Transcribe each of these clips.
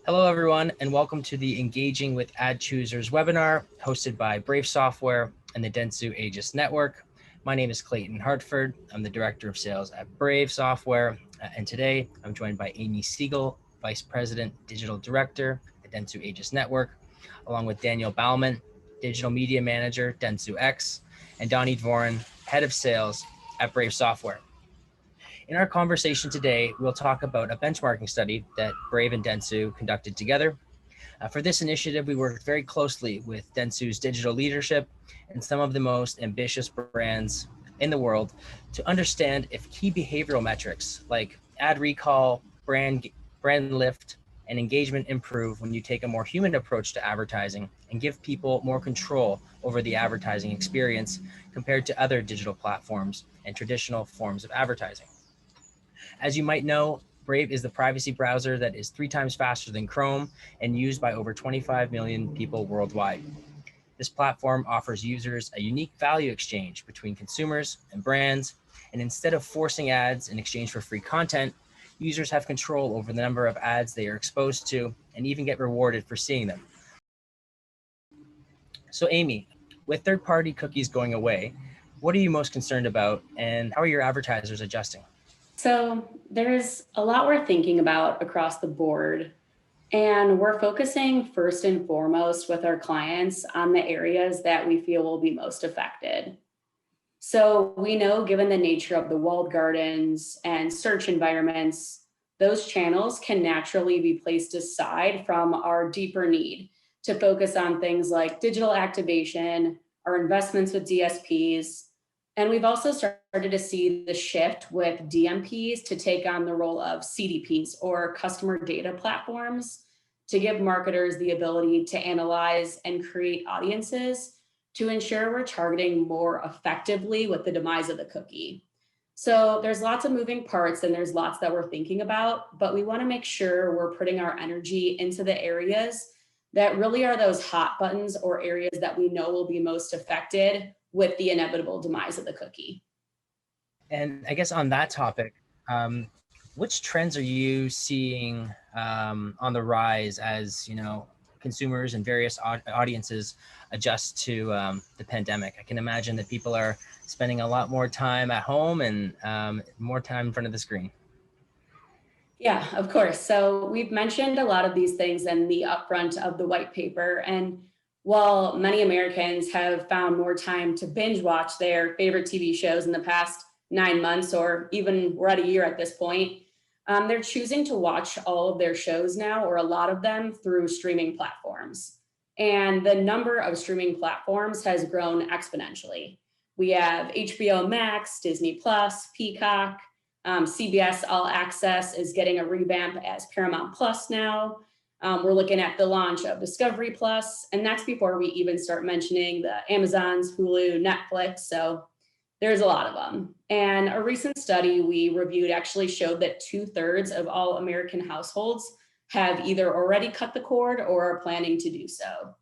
Hello, everyone, and welcome to the Engaging with Ad Choosers webinar hosted by Brave Software and the Dentsu Aegis Network. My name is Clayton Hartford. I'm the Director of Sales at Brave Software, and today I'm joined by Amy Siegel, Vice President, Digital Director at Dentsu Aegis Network, along with Daniel Bauman, Digital Media Manager, Dentsu X, and Donnie Dvorin, Head of Sales at Brave Software. In our conversation today, we'll talk about a benchmarking study that Brave and Dentsu conducted together. For this initiative, we worked very closely with Dentsu's digital leadership and some of the most ambitious brands in the world to understand if key behavioral metrics like ad recall, brand lift, and engagement improve when you take a more human approach to advertising and give people more control over the advertising experience compared to other digital platforms and traditional forms of advertising. As you might know, Brave is the privacy browser that is 3 times faster than Chrome and used by over 25 million people worldwide. This platform offers users a unique value exchange between consumers and brands, and instead of forcing ads in exchange for free content, users have control over the number of ads they are exposed to and even get rewarded for seeing them. So Amy, with third-party cookies going away, what are you most concerned about and how are your advertisers adjusting? So there's a lot we're thinking about across the board, and we're focusing first and foremost with our clients on the areas that we feel will be most affected. So we know, given the nature of the walled gardens and search environments, those channels can naturally be placed aside from our deeper need to focus on things like digital activation, our investments with DSPs, and we've also started to see the shift with DMPs to take on the role of CDPs or customer data platforms to give marketers the ability to analyze and create audiences to ensure we're targeting more effectively with the demise of the cookie. So there's lots of moving parts and there's lots that we're thinking about, but we want to make sure we're putting our energy into the areas that really are those hot buttons or areas that we know will be most affected with the inevitable demise of the cookie. And I guess on that topic, which trends are you seeing on the rise as consumers and various audiences adjust to the pandemic? I can imagine that people are spending a lot more time at home and more time in front of the screen. Yeah, of course. So we've mentioned a lot of these things in the upfront of the white paper. And while many Americans have found more time to binge watch their favorite TV shows in the past 9 months, or even we're at a year at this point, they're choosing to watch all of their shows now, or a lot of them, through streaming platforms. And the number of streaming platforms has grown exponentially. We have HBO Max, Disney Plus, Peacock, CBS All Access is getting a revamp as Paramount Plus now. We're looking at the launch of Discovery Plus, and that's before we even start mentioning the Amazons, Hulu, Netflix. So there's a lot of them. And a recent study we reviewed actually showed that 2/3 of all American households have either already cut the cord or are planning to do so.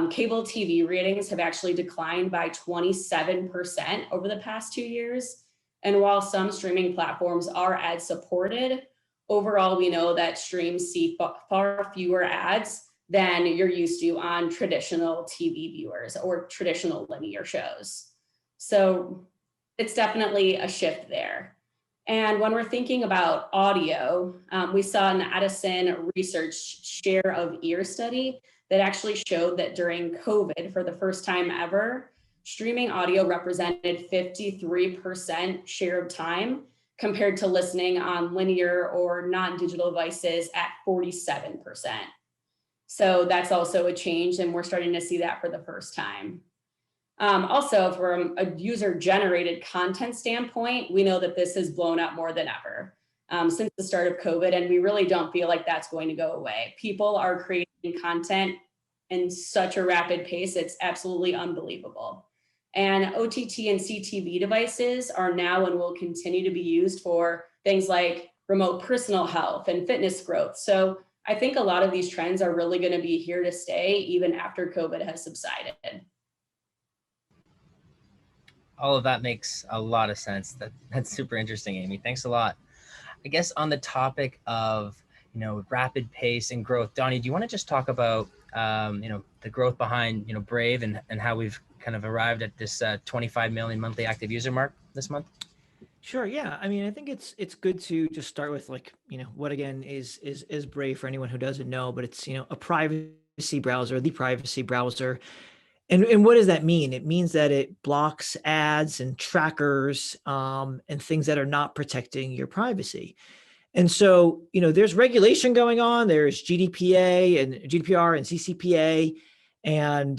Cable TV ratings have actually declined by 27% over the past 2 years. And while some streaming platforms are ad supported, overall, we know that streams see far fewer ads than you're used to on traditional TV viewers or traditional linear shows. So it's definitely a shift there. And when we're thinking about audio, we saw an Edison research share of ear study that actually showed that during COVID, for the first time ever, streaming audio represented 53% share of time compared to listening on linear or non-digital devices at 47%. So that's also a change, and we're starting to see that for the first time. Also, from a user-generated content standpoint, we know that this has blown up more than ever since the start of COVID, and we really don't feel like that's going to go away. People are creating content in such a rapid pace, it's absolutely unbelievable. And OTT and CTV devices are now and will continue to be used for things like remote personal health and fitness growth. So I think a lot of these trends are really going to be here to stay even after COVID has subsided. All of that makes a lot of sense. That's super interesting, Amy. Thanks a lot. I guess on the topic of rapid pace and growth. Donnie, do you want to just talk about, the growth behind, Brave and how we've kind of arrived at this 25 million monthly active user mark this month? Sure. Yeah. I mean, I think it's good to just start with like, what again is Brave for anyone who doesn't know, but it's, a privacy browser, the privacy browser. And what does that mean? It means that it blocks ads and trackers and things that are not protecting your privacy. And so, there's regulation going on. There's GDPA and GDPR and CCPA, and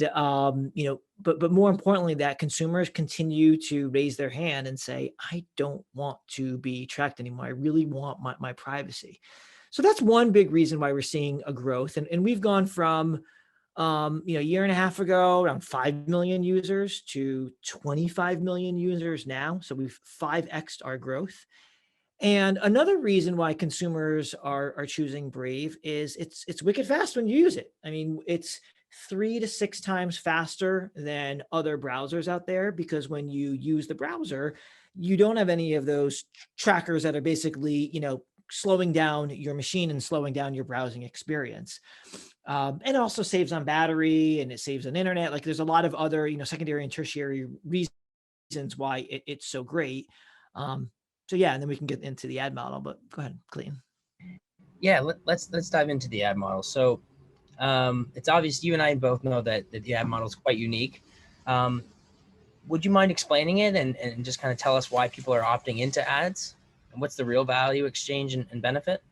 but more importantly, that consumers continue to raise their hand and say, "I don't want to be tracked anymore. I really want my privacy." So that's one big reason why we're seeing a growth, and we've gone from a year and a half ago, around 5 million users to 25 million users now. So we've 5x'd our growth. And another reason why consumers are choosing Brave is it's wicked fast when you use it. I mean, it's 3 to 6 times faster than other browsers out there, because when you use the browser, you don't have any of those trackers that are basically, slowing down your machine and slowing down your browsing experience. And it also saves on battery and it saves on internet. Like there's a lot of other, secondary and tertiary reasons why it's so great. So yeah, and then we can get into the ad model, but go ahead, Clayton. Yeah, let's dive into the ad model. So it's obvious you and I both know that the ad model is quite unique. Would you mind explaining it and just kind of tell us why people are opting into ads and what's the real value exchange and benefit?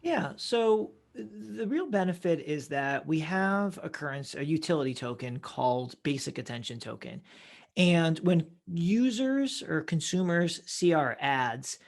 Yeah, so the real benefit is that we have a utility token called Basic Attention Token. And when users or consumers see our ads,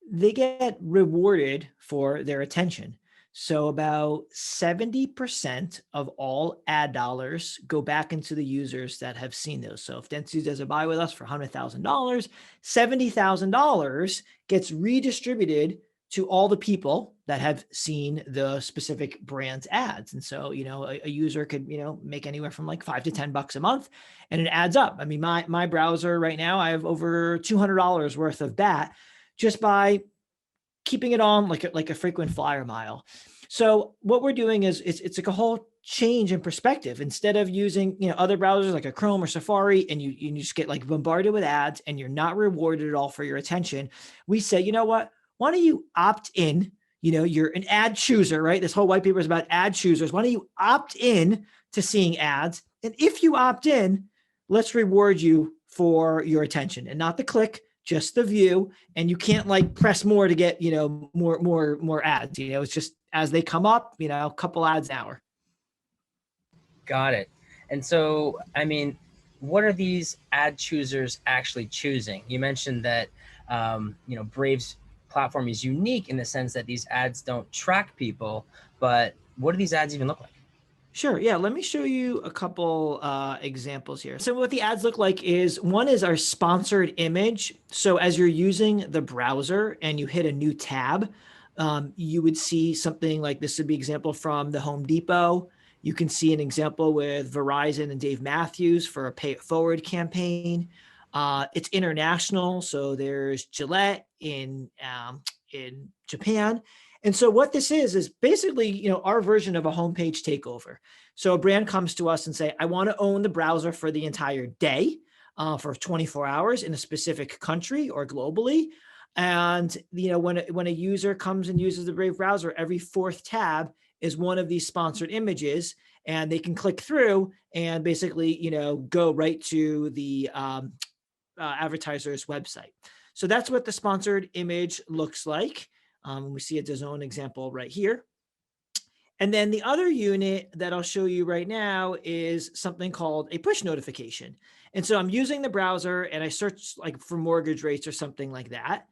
they get rewarded for their attention. So about 70% of all ad dollars go back into the users that have seen those. So if Dentsu does a buy with us for $100,000, $70,000 gets redistributed to all the people that have seen the specific brand's ads. And so, a user could, make anywhere from like $5 to $10 a month, and it adds up. I mean, my browser right now, I have over $200 worth of BAT just by keeping it on like a frequent flyer mile. So what we're doing is it's like a whole change in perspective. Instead of using, other browsers like a Chrome or Safari, and you just get like bombarded with ads and you're not rewarded at all for your attention, we say, you know what? Why don't you opt in? You're an ad chooser, right? This whole white paper is about ad choosers. Why don't you opt in to seeing ads? And if you opt in, let's reward you for your attention, and not the click, just the view. And you can't like press more to get, more ads. It's just as they come up, a couple ads an hour. Got it. And so, I mean, what are these ad choosers actually choosing? You mentioned that, Brave's platform is unique in the sense that these ads don't track people, but what do these ads even look like? Sure. Yeah. Let me show you a couple examples here. So what the ads look like is, one is our sponsored image. So as you're using the browser and you hit a new tab, you would see something like this. Would be example from the Home Depot. You can see an example with Verizon and Dave Matthews for a Pay It Forward campaign. It's international. So there's Gillette in Japan. And so what this is basically, our version of a homepage takeover. So a brand comes to us and say, I want to own the browser for the entire day, for 24 hours in a specific country or globally. And, when a user comes and uses the Brave browser, every fourth tab is one of these sponsored images, and they can click through and basically, go right to the advertiser's website. So that's what the sponsored image looks like. We see a DAZN example right here. And then the other unit that I'll show you right now is something called a push notification. And so I'm using the browser and I search like for mortgage rates or something like that.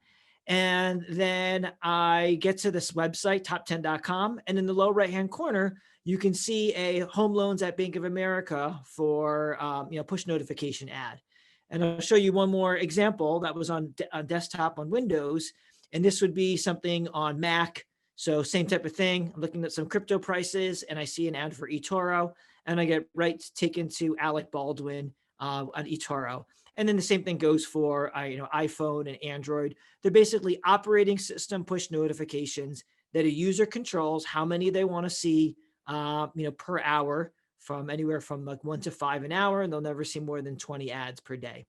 And then I get to this website, top10.com. And in the low right-hand corner, you can see a home loans at Bank of America for push notification ad. And I'll show you one more example that was on desktop on Windows. And this would be something on Mac. So same type of thing. I'm looking at some crypto prices and I see an ad for eToro, and I get right taken to Alec Baldwin on eToro. And then the same thing goes for iPhone and Android. They're basically operating system push notifications that a user controls how many they want to see, per hour, from anywhere from like 1 to 5 an hour, and they'll never see more than 20 ads per day.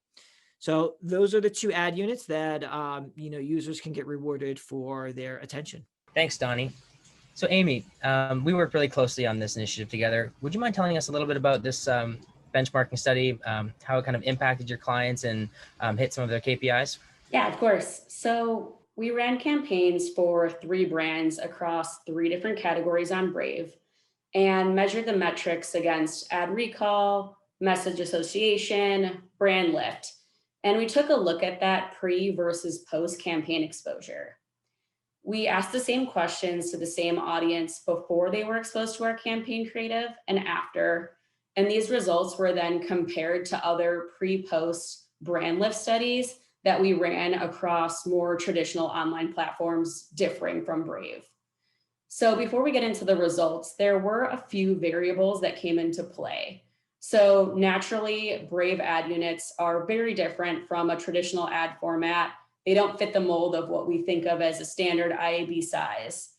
So those are the two ad units that users can get rewarded for their attention. Thanks, Donnie. So Amy, we worked really closely on this initiative together. Would you mind telling us a little bit about this benchmarking study, how it kind of impacted your clients and hit some of their KPIs? Yeah, of course. So we ran campaigns for 3 brands across 3 different categories on Brave and measured the metrics against ad recall, message association, brand lift. And we took a look at that pre versus post campaign exposure. We asked the same questions to the same audience before they were exposed to our campaign creative and after. And these results were then compared to other pre-post brand lift studies that we ran across more traditional online platforms differing from Brave. So before we get into the results, there were a few variables that came into play. So naturally, Brave ad units are very different from a traditional ad format. They don't fit the mold of what we think of as a standard IAB size.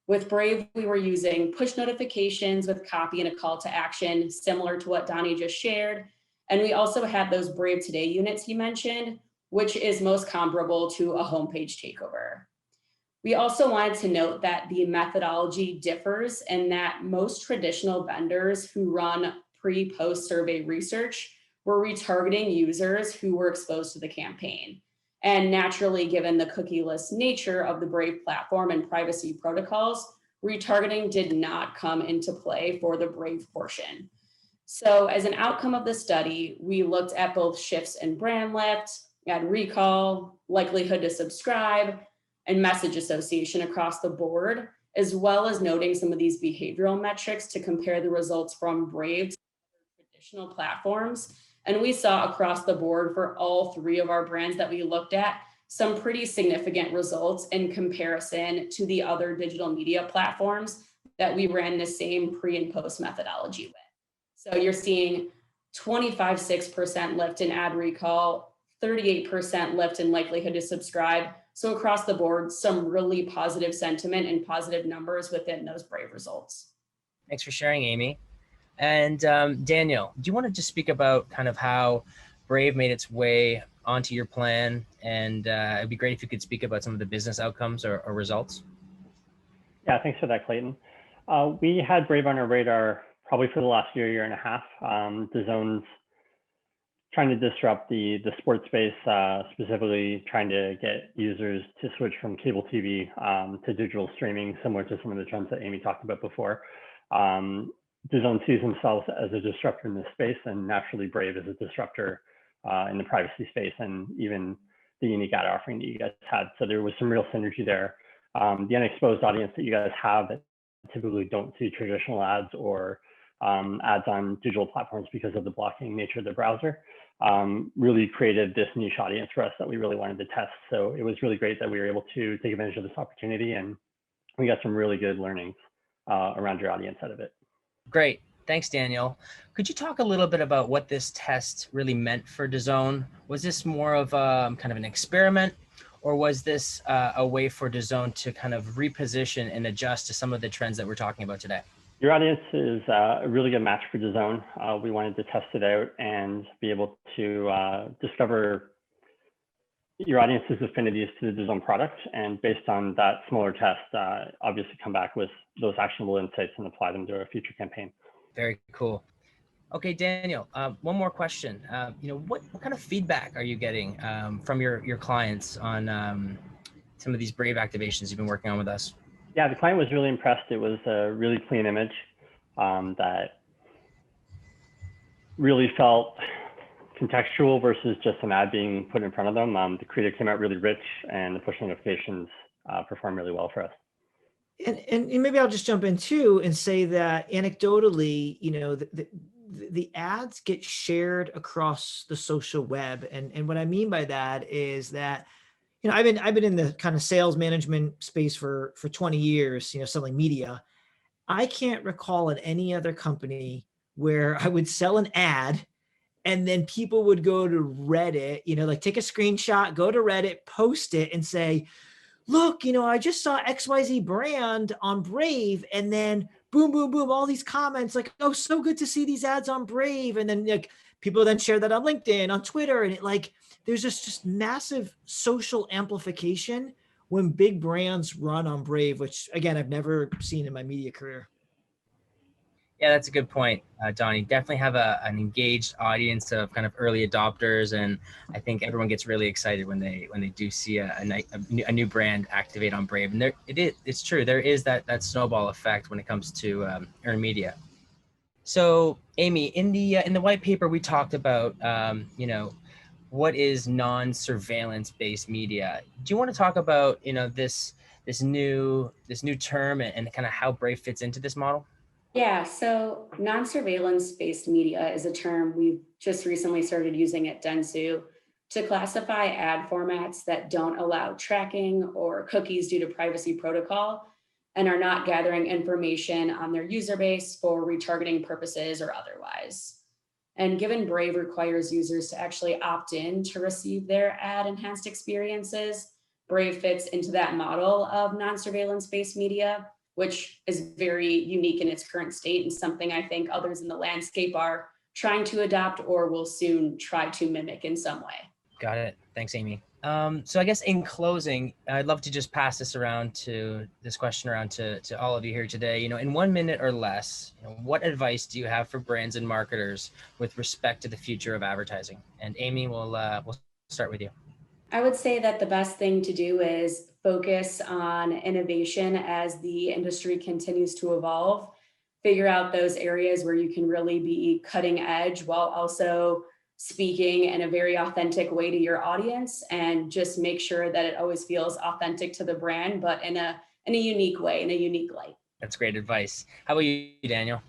With Brave, we were using push notifications with copy and a call to action, similar to what Donnie just shared. And we also had those Brave Today units he mentioned, which is most comparable to a homepage takeover. We also wanted to note that the methodology differs in that most traditional vendors who run pre-post survey research were retargeting users who were exposed to the campaign. And naturally, given the cookieless nature of the Brave platform and privacy protocols, retargeting did not come into play for the Brave portion. So as an outcome of the study, we looked at both shifts in brand lift, ad recall, likelihood to subscribe, and message association across the board, as well as noting some of these behavioral metrics to compare the results from Brave to traditional platforms. And we saw across the board for all 3 of our brands that we looked at some pretty significant results in comparison to the other digital media platforms that we ran the same pre and post methodology with. So you're seeing 25.6% lift in ad recall, 38% lift in likelihood to subscribe. So across the board, some really positive sentiment and positive numbers within those Brave results. Thanks for sharing, Amy. And Daniel, do you want to just speak about kind of how Brave made its way onto your plan? And it'd be great if you could speak about some of the business outcomes or results. Yeah, thanks for that, Clayton. We had Brave on our radar probably for the last year and a half. DAZN's trying to disrupt the sports space, specifically trying to get users to switch from cable TV to digital streaming, similar to some of the trends that Amy talked about before. DAZN sees themselves as a disruptor in this space, and naturally Brave is a disruptor in the privacy space and even the unique ad offering that you guys had. So there was some real synergy there. The unexposed audience that you guys have that typically don't see traditional ads or ads on digital platforms because of the blocking nature of the browser really created this niche audience for us that we really wanted to test. So it was really great that we were able to take advantage of this opportunity, and we got some really good learnings around your audience out of it. Great. Thanks, Daniel. Could you talk a little bit about what this test really meant for DAZN? Was this more of kind of an experiment, or was this a way for DAZN to kind of reposition and adjust to some of the trends that we're talking about today? Your audience is a really good match for DAZN. We wanted to test it out and be able to discover your audience's affinities to the DAZN product, and based on that smaller test, obviously come back with those actionable insights and apply them to a future campaign. Very cool. Okay, Daniel, one more question. What kind of feedback are you getting from your clients on some of these Brave activations you've been working on with us? Yeah, the client was really impressed. It was a really clean image that really felt contextual versus just an ad being put in front of them. The creative came out really rich, and the push notifications performed really well for us. And maybe I'll just jump in too and say that anecdotally, the ads get shared across the social web. And what I mean by that is that, I've been in the kind of sales management space for 20 years, selling media. I can't recall at any other company where I would sell an ad and then people would go to Reddit, like take a screenshot, go to Reddit, post it and say, look, I just saw XYZ brand on Brave, and then boom, boom, boom, all these comments like, oh, so good to see these ads on Brave. And then like people then share that on LinkedIn, on Twitter. And it like, there's just massive social amplification when big brands run on Brave, which again, I've never seen in my media career. Yeah, that's a good point, Donnie. Definitely have an engaged audience of kind of early adopters, and I think everyone gets really excited when they do see a new brand activate on Brave. And it's true, there is that snowball effect when it comes to earned media. So, Amy, in the white paper, we talked about what is non-surveillance based media. Do you want to talk about this new term and kind of how Brave fits into this model? Yeah, so non-surveillance based media is a term we've just recently started using at Dentsu to classify ad formats that don't allow tracking or cookies due to privacy protocol and are not gathering information on their user base for retargeting purposes or otherwise. And given Brave requires users to actually opt in to receive their ad enhanced experiences, Brave fits into that model of non-surveillance based media, which is very unique in its current state and something I think others in the landscape are trying to adopt or will soon try to mimic in some way. Got it. Thanks, Amy. So I guess in closing, I'd love to just pass this question around to all of you here today. In 1 minute or less, what advice do you have for brands and marketers with respect to the future of advertising? And Amy, we'll start with you. I would say that the best thing to do is focus on innovation as the industry continues to evolve. Figure out those areas where you can really be cutting edge while also speaking in a very authentic way to your audience, and just make sure that it always feels authentic to the brand, but in a unique way, in a unique light. That's great advice. How about you, Daniel?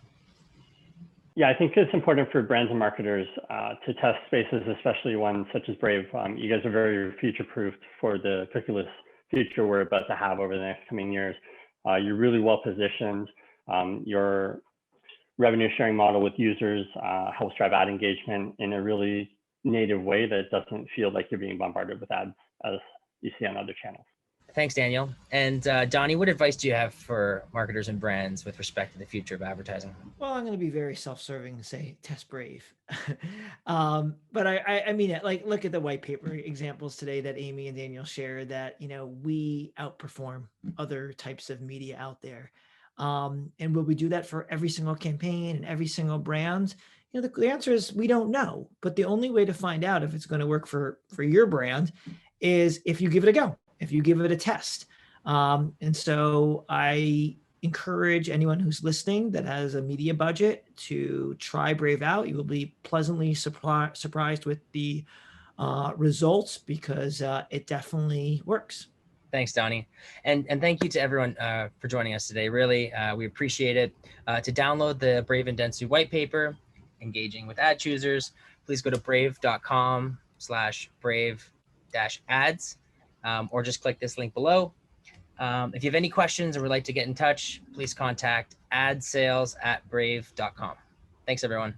Yeah, I think it's important for brands and marketers to test spaces, especially ones such as Brave. You guys are very future-proofed for the cookieless future we're about to have over the next coming years. You're really well positioned. Your revenue sharing model with users helps drive ad engagement in a really native way that doesn't feel like you're being bombarded with ads as you see on other channels. Thanks, Daniel. And Donnie, what advice do you have for marketers and brands with respect to the future of advertising? Well, I'm going to be very self-serving and say test Brave. But I mean it. Like, look at the white paper examples today that Amy and Daniel shared, that we outperform other types of media out there. And will we do that for every single campaign and every single brand? The answer is we don't know. But the only way to find out if it's going to work for your brand is if you give it a go, if you give it a test. And so I encourage anyone who's listening that has a media budget to try Brave out. You will be pleasantly surprised with the results, because it definitely works. Thanks, Donnie. And thank you to everyone for joining us today. Really, we appreciate it. To download the Brave and Dentsu white paper, engaging with ad choosers, please go to brave.com/brave-ads, or just click this link below. If you have any questions or would like to get in touch, please contact adsales@brave.com. Thanks, everyone.